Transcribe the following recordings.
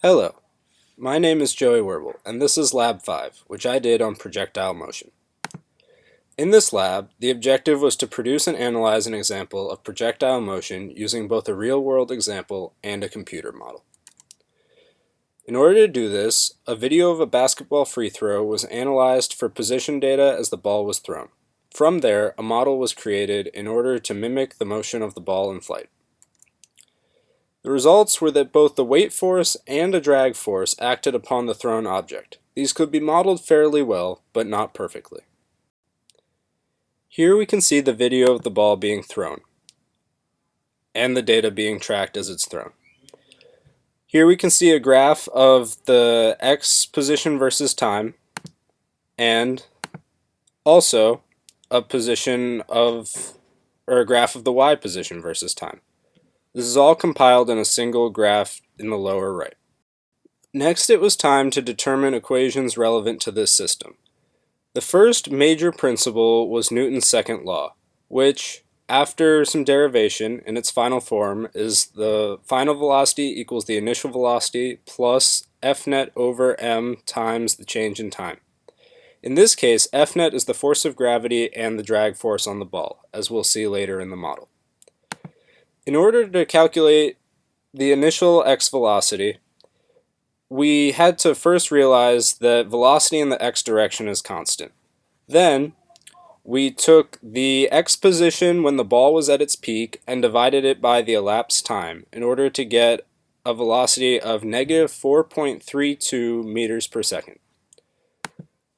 Hello, my name is Joey Werble, and this is Lab 5, which I did on projectile motion. In this lab, the objective was to produce and analyze an example of projectile motion using both a real-world example and a computer model. In order to do this, a video of a basketball free throw was analyzed for position data as the ball was thrown. From there, a model was created in order to mimic the motion of the ball in flight. The results were that both the weight force and a drag force acted upon the thrown object. These could be modeled fairly well, but not perfectly. Here we can see the video of the ball being thrown, and the data being tracked as it's thrown. Here we can see a graph of the X position versus time, and also a graph of the Y position versus time. This is all compiled in a single graph in the lower right. Next, it was time to determine equations relevant to this system. The first major principle was Newton's second law, which, after some derivation in its final form, is the final velocity equals the initial velocity plus F net over m times the change in time. In this case, F net is the force of gravity and the drag force on the ball, as we'll see later in the model. In order to calculate the initial x velocity, we had to first realize that velocity in the x direction is constant. Then, we took the x position when the ball was at its peak and divided it by the elapsed time in order to get a velocity of negative 4.32 meters per second.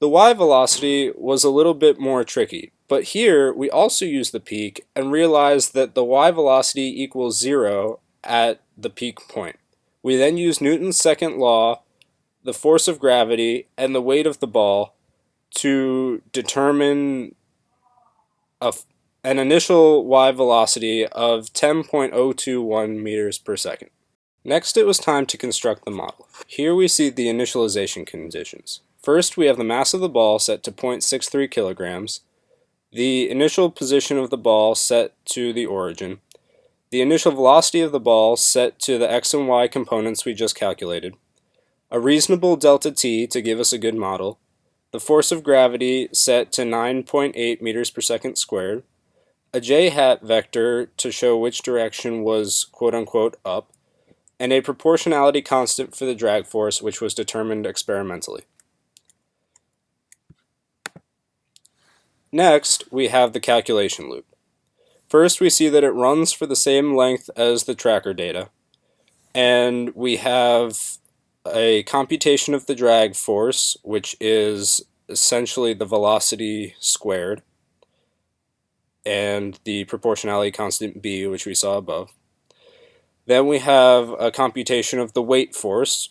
The y velocity was a little bit more tricky, but here we also use the peak and realize that the y velocity equals 0 at the peak point. We then use Newton's second law, the force of gravity, and the weight of the ball to determine an initial y velocity of 10.021 meters per second. Next, it was time to construct the model. Here we see the initialization conditions. First, we have the mass of the ball set to 0.63 kilograms, the initial position of the ball set to the origin, the initial velocity of the ball set to the x and y components we just calculated, a reasonable delta t to give us a good model, the force of gravity set to 9.8 meters per second squared, a j-hat vector to show which direction was quote-unquote up, and a proportionality constant for the drag force, which was determined experimentally. Next, we have the calculation loop. First, we see that it runs for the same length as the tracker data, and we have a computation of the drag force, which is essentially the velocity squared, and the proportionality constant b, which we saw above. Then we have a computation of the weight force,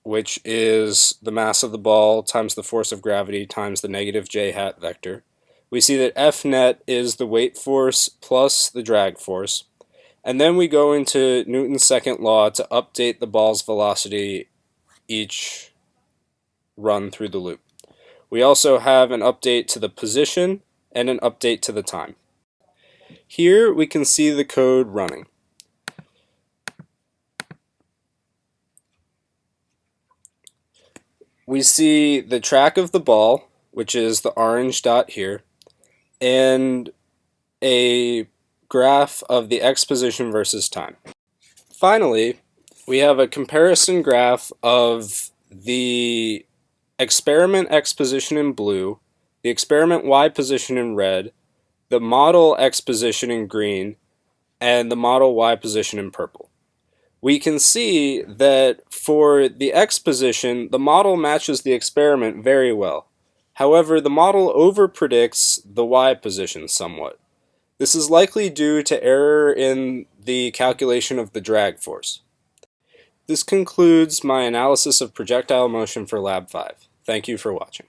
which is the mass of the ball times the force of gravity times the negative j-hat vector. We see that F net is the weight force plus the drag force. And then we go into Newton's second law to update the ball's velocity each run through the loop. We also have an update to the position and an update to the time. Here we can see the code running. We see the track of the ball, which is the orange dot here, and a graph of the x position versus time. Finally, we have a comparison graph of the experiment x position in blue, the experiment y position in red, the model x position in green, and the model y position in purple. We can see that for the x position, the model matches the experiment very well. However, the model overpredicts the y position somewhat. This is likely due to error in the calculation of the drag force. This concludes my analysis of projectile motion for Lab 5. Thank you for watching.